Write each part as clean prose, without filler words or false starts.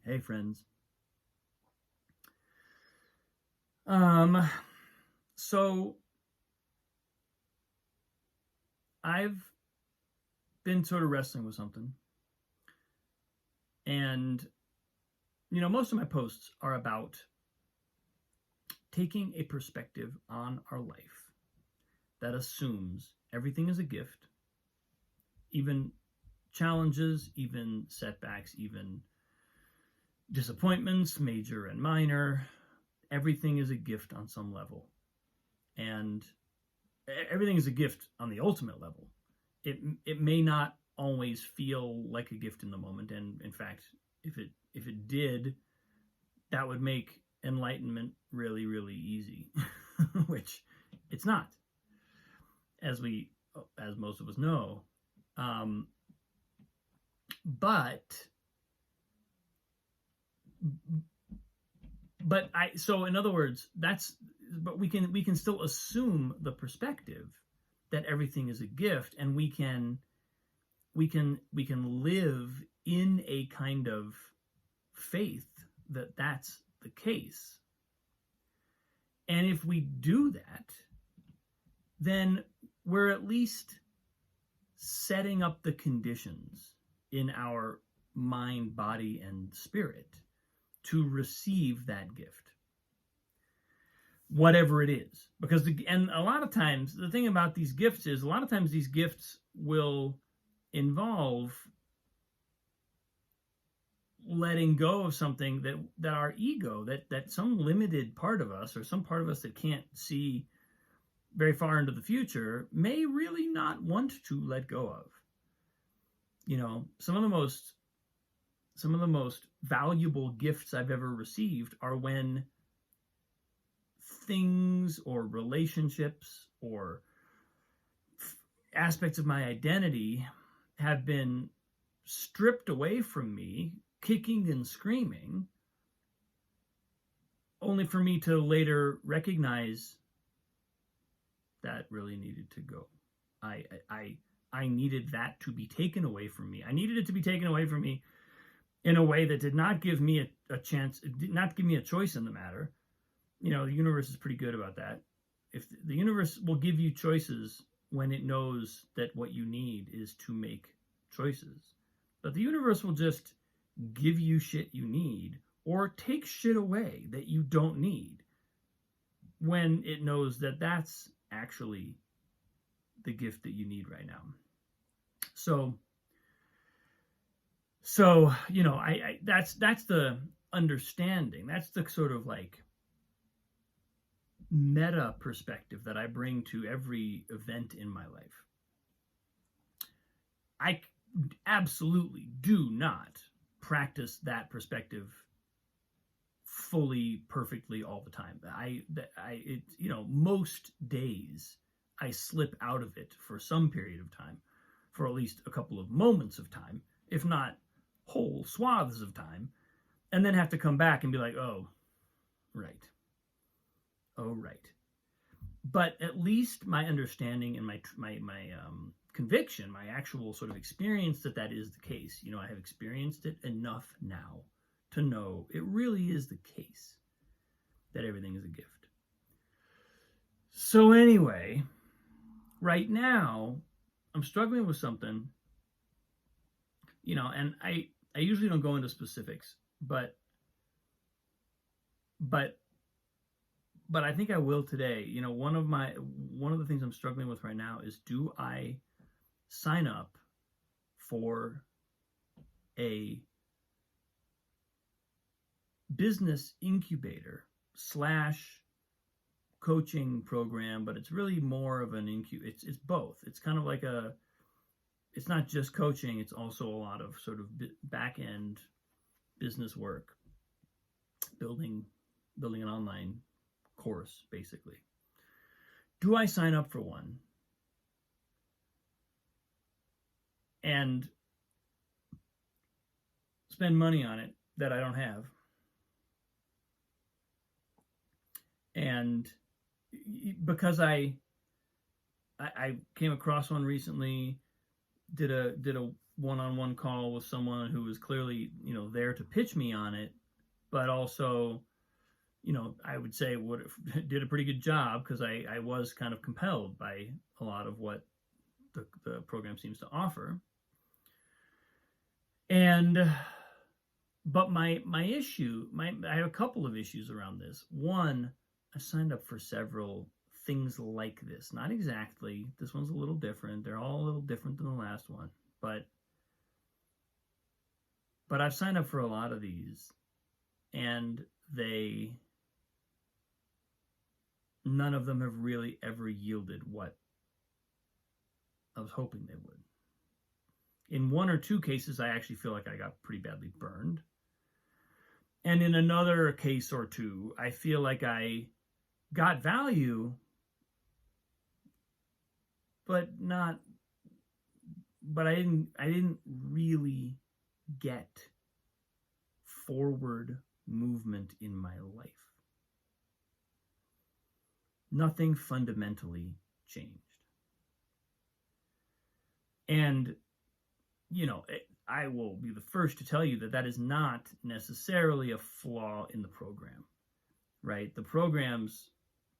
Hey friends. Um so I've been sort of wrestling with something, and most of my posts are about taking a perspective on our life that assumes everything is a gift, even challenges, even setbacks, even disappointments, major and minor. Everything is a gift on some level. And everything is a gift on the ultimate level. It may not always feel like a gift in the moment, and in fact, if it did, that would make enlightenment really really easy, which it's not, as we as most of us know. Um, but but I so in other words, that's but we can still assume the perspective that everything is a gift, and we can live in a kind of faith that that's the case. And if we do that, then we're at least setting up the conditions in our mind, body, and spirit to receive that gift, whatever it is. And a lot of times, the thing about these gifts is, a lot of times these gifts will involve letting go of something that our ego, that some limited part of us, or some part of us that can't see very far into the future, may really not want to let go of. Some of the most valuable gifts I've ever received are when things or relationships or aspects of my identity have been stripped away from me, kicking and screaming, only for me to later recognize that really needed to go. I needed that to be taken away from me. I needed it to be taken away from me in a way that did not give me a chance, it did not give me a choice in the matter. The universe is pretty good about that. If the universe will give you choices when it knows that what you need is to make choices. But the universe will just give you shit you need, or take shit away that you don't need, when it knows that that's actually the gift that you need right now. So that's the understanding. That's the sort of like meta perspective that I bring to every event in my life. I absolutely do not practice that perspective fully, perfectly all the time. Most days I slip out of it for some period of time, for at least a couple of moments of time, if not whole swaths of time, and then have to come back and be like, oh, right. But at least my understanding and my conviction, my actual sort of experience that is the case. I have experienced it enough now to know it really is the case that everything is a gift. So anyway, right now I'm struggling with something, and I usually don't go into specifics, but I think I will today. One of the things I'm struggling with right now is, do I sign up for a business incubator / coaching program? But it's really more of an it's both. It's kind of like it's not just coaching, it's also a lot of sort of back end business work, building an online course, basically. Do I sign up for one and spend money on it that I don't have? And because I came across one recently, did a one-on-one call with someone who was clearly, there to pitch me on it, but also, I would say did a pretty good job, because I was kind of compelled by a lot of what the program seems to offer. And but my issue, I have a couple of issues around this. One, I signed up for several things like this. Not exactly. This one's a little different. They're all a little different than the last one. But I've signed up for a lot of these, and none of them have really ever yielded what I was hoping they would. In one or two cases, I actually feel like I got pretty badly burned. And in another case or two, I feel like I got value, but I didn't really get forward movement in my life. Nothing fundamentally changed. And, I will be the first to tell you that is not necessarily a flaw in the program, right? The programs,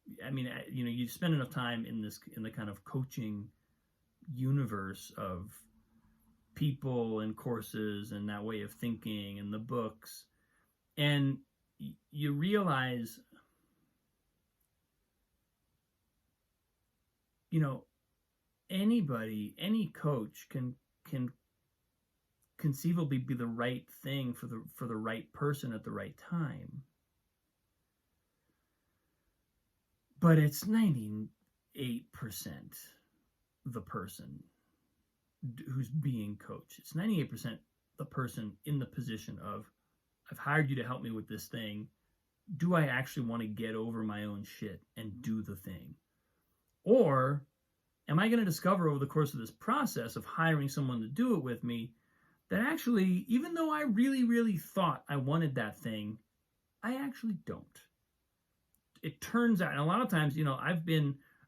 you spend enough time in the kind of coaching universe of people and courses and that way of thinking and the books, and you realize, anybody, any coach can conceivably be the right thing for the right person at the right time. But it's 98% the person who's being coached. It's 98% the person in the position of, I've hired you to help me with this thing. Do I actually want to get over my own shit and do the thing? Or am I going to discover over the course of this process of hiring someone to do it with me that actually, even though I really, really thought I wanted that thing, I actually don't. It turns out, and a lot of times,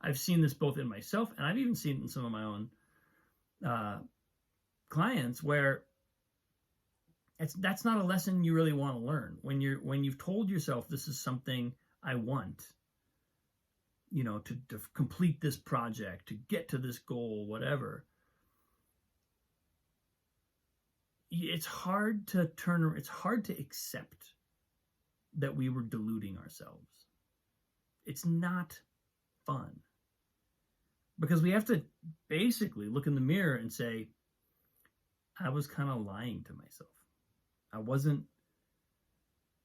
I've seen this both in myself, and I've even seen it in some of my own clients, where that's not a lesson you really want to learn. When you've told yourself, this is something I want, to complete this project, to get to this goal, whatever. It's hard to accept that we were deluding ourselves. It's not fun, because we have to basically look in the mirror and say, I was kind of lying to myself. I wasn't,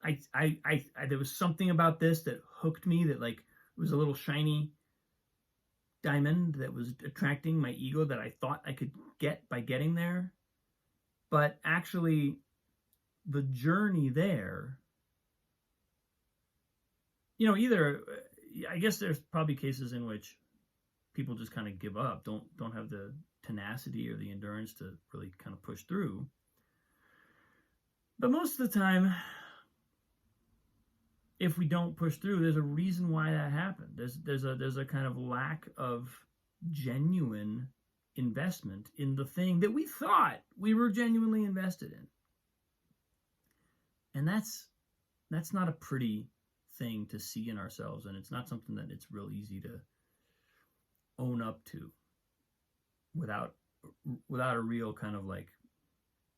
there was something about this that hooked me, that it was a little shiny diamond that was attracting my ego, that I thought I could get by getting there. But actually, the journey there, either, I guess there's probably cases in which people just kind of give up, don't have the tenacity or the endurance to really kind of push through. But most of the time, if we don't push through, there's a reason why that happened. There's a kind of lack of genuine investment in the thing that we thought we were genuinely invested in. And that's not a pretty thing to see in ourselves, and it's not something that it's real easy to own up to without a real kind of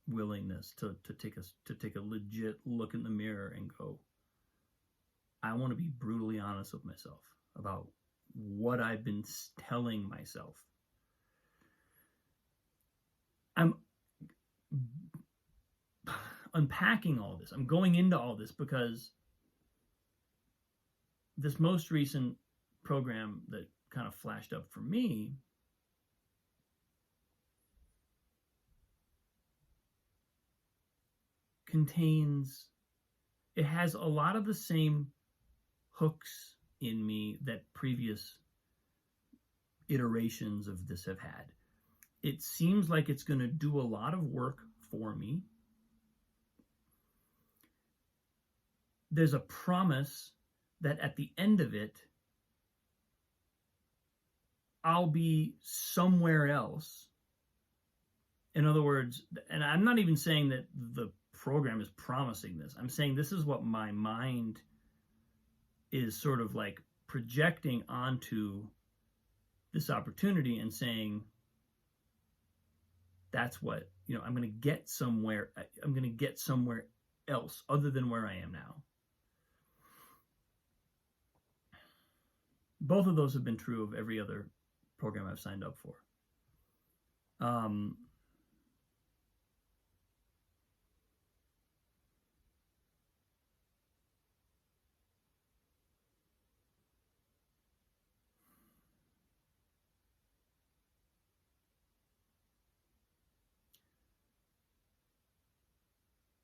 willingness to take a legit look in the mirror and go, I want to be brutally honest with myself about what I've been telling myself. I'm unpacking all this. I'm going into all this because this most recent program that kind of flashed up for me it has a lot of the same hooks in me that previous iterations of this have had. It seems like it's going to do a lot of work for me. There's a promise that at the end of it, I'll be somewhere else In other words, and I'm not even saying that the program is promising this. I'm saying this is what my mind is sort of like projecting onto this opportunity and saying, that's what, I'm going to get somewhere. I'm going to get somewhere else other than where I am now. Both of those have been true of every other program I've signed up for.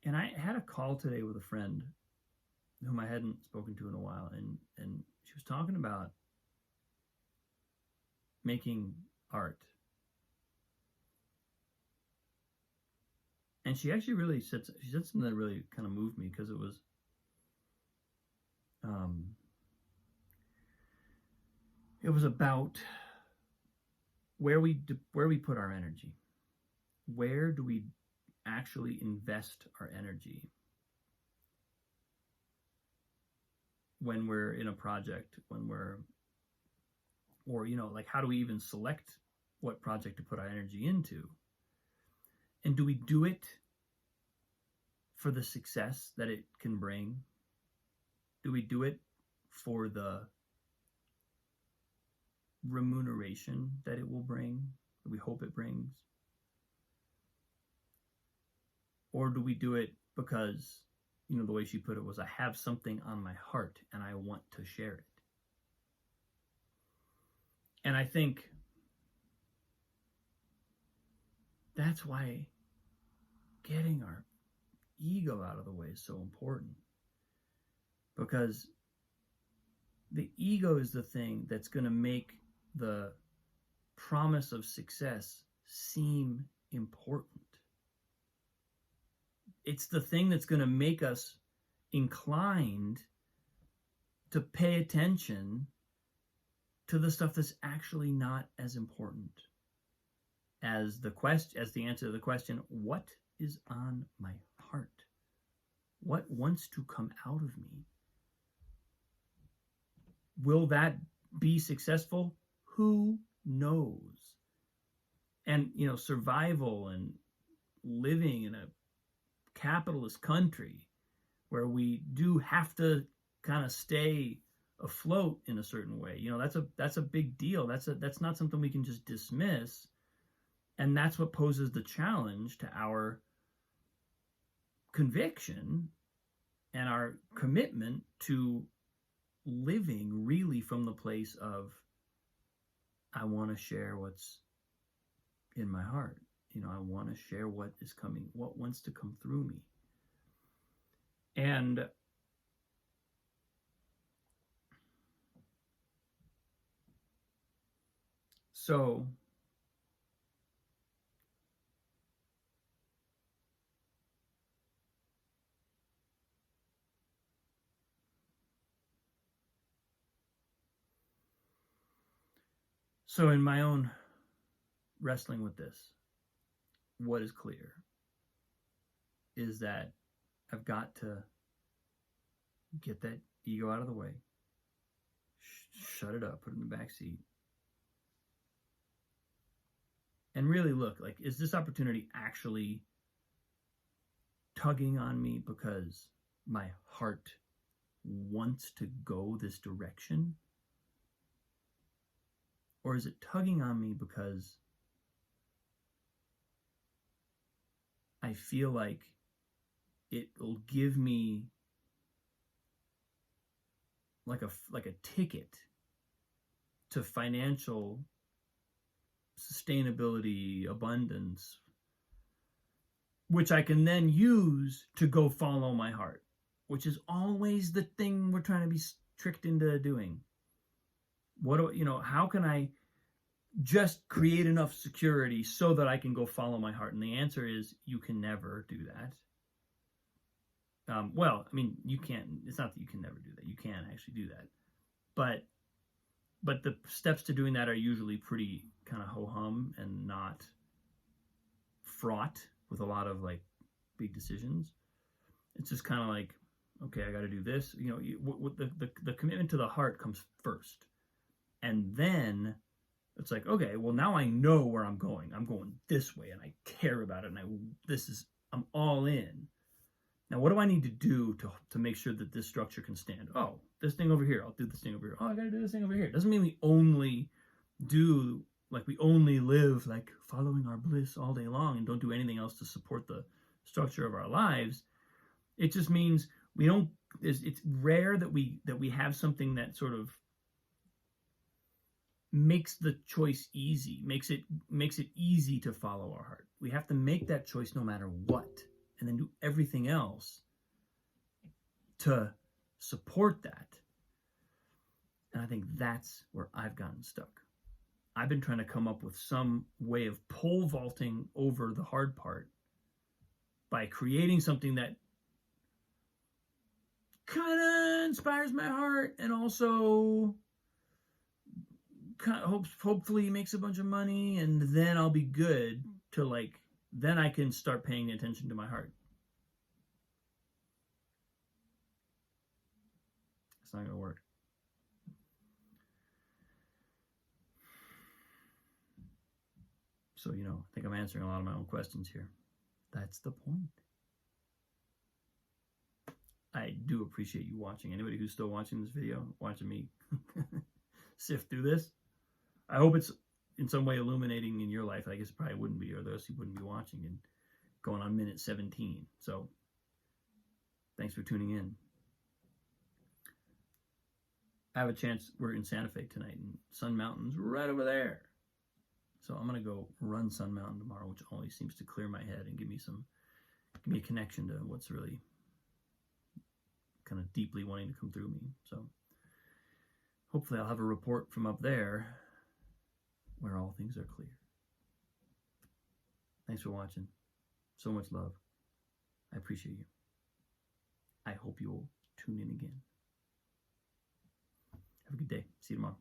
And I had a call today with a friend whom I hadn't spoken to in a while, and she was talking about making art. And she actually really said something that really kind of moved me, because it was about where we put our energy. Where do we actually invest our energy when we're in a project, or like, how do we even select what project to put our energy into? And do we do it for the success that it can bring? Do we do it for the remuneration that it will bring, that we hope it brings? Or do we do it because, the way she put it was, I have something on my heart and I want to share it? And I think that's why getting our ego out of the way is so important. Because the ego is the thing that's going to make the promise of success seem important. It's the thing that's going to make us inclined to pay attention to the stuff that's actually not as important as the answer to the question, what is on my heart? What wants to come out of me? Will that be successful? Who knows? And, survival and living in a capitalist country where we do have to kind of stay afloat in a certain way, that's a big deal. That's not something we can just dismiss. And that's what poses the challenge to our conviction and our commitment to living really from the place of, I want to share what's in my heart. I want to share what is coming, what wants to come through me. And so in my own wrestling with this, what is clear is that I've got to get that ego out of the way, shut it up, put it in the back seat, and really look, like, is this opportunity actually tugging on me because my heart wants to go this direction? Or is it tugging on me because I feel like it will give me like a ticket to financial sustainability, abundance, which I can then use to go follow my heart, which is always the thing we're trying to be tricked into doing. How can I just create enough security so that I can go follow my heart? And the answer is, you can never do that. You can't. It's not that you can never do that. You can actually do that. But the steps to doing that are usually pretty kind of ho-hum and not fraught with a lot of like big decisions. It's just kind of like, okay, I got to do this. You know, the commitment to the heart comes first, and then it's like, okay, well now I know where I'm going. I'm going this way, and I care about it, and I'm all in. Now, what do I need to do to make sure that this structure can stand? Oh, this thing over here. I'll do this thing over here. Oh, I got to do this thing over here. It doesn't mean we only live like following our bliss all day long and don't do anything else to support the structure of our lives. It just means we don't. It's rare that we have something that sort of makes the choice easy, makes it easy to follow our heart. We have to make that choice no matter what, and then do everything else to support that. And I think that's where I've gotten stuck. I've been trying to come up with some way of pole vaulting over the hard part by creating something that kind of inspires my heart and also kind of hopefully makes a bunch of money, and then I'll be good to like, then I can start paying attention to my heart. It's not going to work. So, you know, I think I'm answering a lot of my own questions here. That's the point. I do appreciate you watching. Anybody who's still watching this video, watching me sift through this, I hope it's in some way illuminating in your life. I guess it probably wouldn't be, or those who wouldn't be watching and going on minute 17. So thanks for tuning in. I have a chance. We're in Santa Fe tonight, and Sun Mountain's right over there. So I'm going to go run Sun Mountain tomorrow, which always seems to clear my head and give me a connection to what's really kind of deeply wanting to come through me. So hopefully I'll have a report from up there where all things are clear. Thanks for watching. So much love. I appreciate you. I hope you will tune in again. Have a good day. See you tomorrow.